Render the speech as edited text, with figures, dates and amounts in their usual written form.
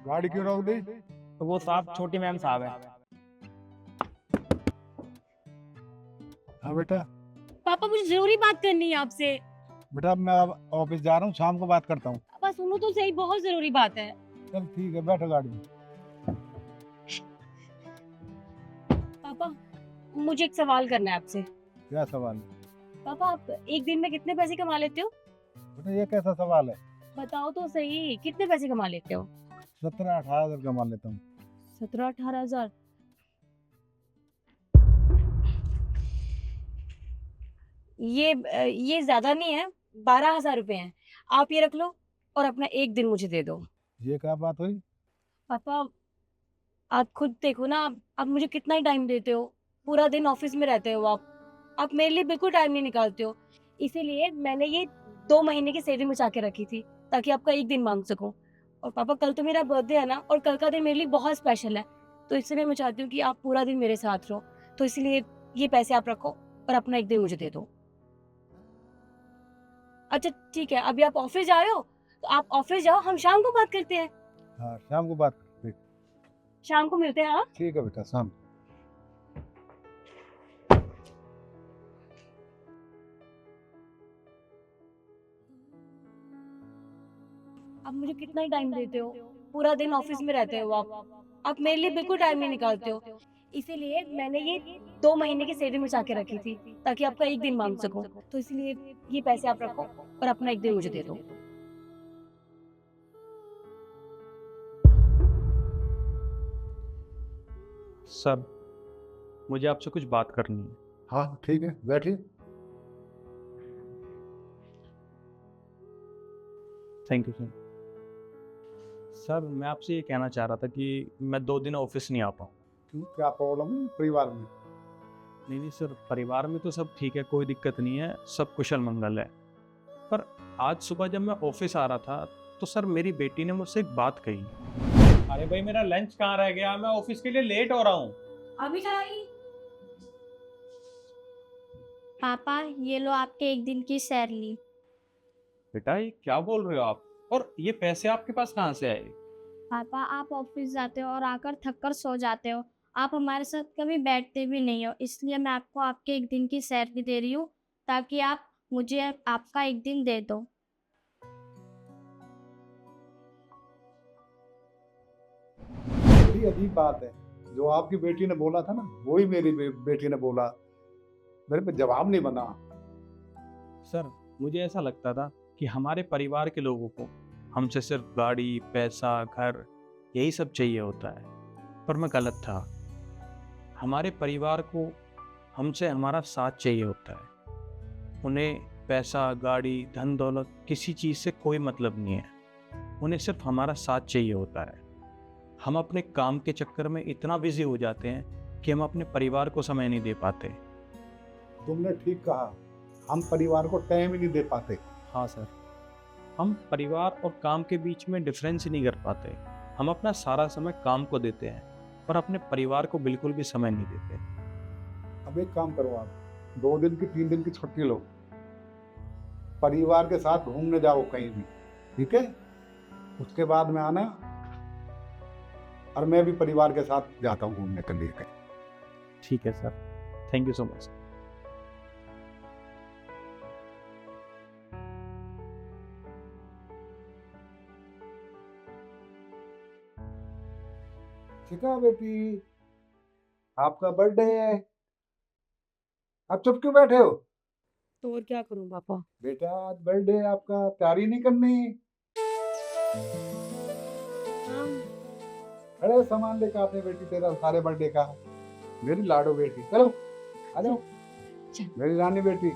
गाड़ी क्यों रोक दी? तो वो साहब छोटी मैम साहब है। हाँ बेटा। पापा मुझे जरूरी बात करनी है आपसे। बेटा मैं अब ऑफिस जा रहा हूँ, शाम को बात करता हूँ। पापा सुनो तो सही, बहुत जरूरी बात है। चल ठीक है, बैठो गाड़ी में। पापा मुझे एक सवाल करना है आपसे। क्या सवाल है? पापा आप एक दिन में कितने पैसे कमा लेते हो? बेटा ये कैसा सवाल है? बताओ तो सही, कितने पैसे कमा लेते हो? 17-18 हज़ार कमा लेता हूँ। 17-18 हजार? ये ज्यादा नहीं है, 12 हजार रुपए हैं। आप ये रख लो और अपना एक दिन मुझे दे दो। ये क्या बात हुई? पापा आप खुद देखो ना, आप मुझे कितना ही टाइम देते हो। पूरा दिन ऑफिस में रहते हो आप मेरे लिए बिल्कुल टाइम नहीं निकालते हो। इसीलिए मैंने ये 2 महीने की सेविंग बचा के रखी थी ताकि आपका एक दिन मांग सकूं। और पापा कल तो मेरा बर्थडे है ना, और कल का दिन मेरे लिए बहुत स्पेशल है। तो इसलिए मैं चाहती हूँ कि आप पूरा दिन मेरे साथ रहो। तो इसलिए ये पैसे आप रखो और अपना एक दिन मुझे दे दो। अच्छा ठीक है, अभी आप ऑफिस जा रहे हो तो आप ऑफिस जाओ, हम शाम को बात करते हैं। हाँ शाम को बात करते हैं। शाम को मिलते हैं। हाँ ठीक है बेटा, शाम को। आप मुझे कितना ही टाइम देते हो। पूरा दिन ऑफिस में रहते हो आप मेरे लिए बिल्कुल टाइम नहीं निकालते हो। इसीलिए मैंने ये 2 महीने की सेविंग बचा के रखी थी ताकि आपका एक दिन मांग सकूं। तो इसलिए ये पैसे आप रखो और अपना एक दिन मुझे दे दो। सर मुझे आपसे कुछ बात करनी है। हाँ ठीक है, बैठिए। Thank you sir. सर मैं आपसे ये कहना चाह रहा था कि मैं 2 दिन ऑफिस नहीं आ पाऊँ। क्यों, क्या प्रॉब्लम है परिवार में? नहीं सर, परिवार में तो सब ठीक है, कोई दिक्कत नहीं है, सब कुशल मंगल है। पर आज सुबह जब मैं ऑफिस आ रहा था तो सर मेरी बेटी ने मुझसे एक बात कही। अरे भाई मेरा लंच कहाँ रह गया, मैं ऑफिस के लिए लेट हो रहा हूँ। अभी जाएगी? पापा ये लो आपके एक दिन की सैलरी। बेटा ये क्या बोल रहे हो आप, और ये पैसे आपके पास कहाँ से आए? पापा आप ऑफिस जाते हो और आकर थक कर सो जाते हो। आप हमारे साथ कभी बैठते भी नहीं हो, इसलिए मैं आपको आपके एक दिन की सैलरी दे रही हूँ ताकि आप मुझे आपका एक दिन दे दो। बड़ी अजीब बात है, जो आपकी बेटी ने बोला था ना वही मेरी बेटी ने बोला। मेरे पे जवाब नहीं बना। सर मुझे ऐसा लगता था कि हमारे परिवार के लोगों को हमसे सिर्फ गाड़ी, पैसा, घर यही सब चाहिए होता है, पर मैं गलत था। हमारे परिवार को हमसे हमारा साथ चाहिए होता है। उन्हें पैसा, गाड़ी, धन दौलत किसी चीज़ से कोई मतलब नहीं है, उन्हें सिर्फ हमारा साथ चाहिए होता है। हम अपने काम के चक्कर में इतना बिजी हो जाते हैं कि हम अपने परिवार को समय नहीं दे पाते। तुमने ठीक कहा, हम परिवार को टाइम ही नहीं दे पाते। हाँ सर, हम परिवार और काम के बीच में डिफरेंस ही नहीं कर पाते। हम अपना सारा समय काम को देते हैं पर अपने परिवार को बिल्कुल भी समय नहीं देते। अब एक काम करो, आप 2 दिन की 3 दिन की छुट्टी लो, परिवार के साथ घूमने जाओ कहीं भी, ठीक है? उसके बाद में आना, और मैं भी परिवार के साथ जाता हूँ घूमने के लिए कहीं। ठीक है sir, thank you so much. Shikha बेटी, आपका बर्थडे है, आप चुप क्यों बैठे हो? तो और क्या करूं पापा? बेटा आज बर्थडे है आपका, तैयारी नहीं करनी? हाँ। अरे सामान लेकर आते बेटी, तेरा सारे बर्थडे का। मेरी लाडो बेटी, चलो आ जाओ चल। मेरी रानी बेटी।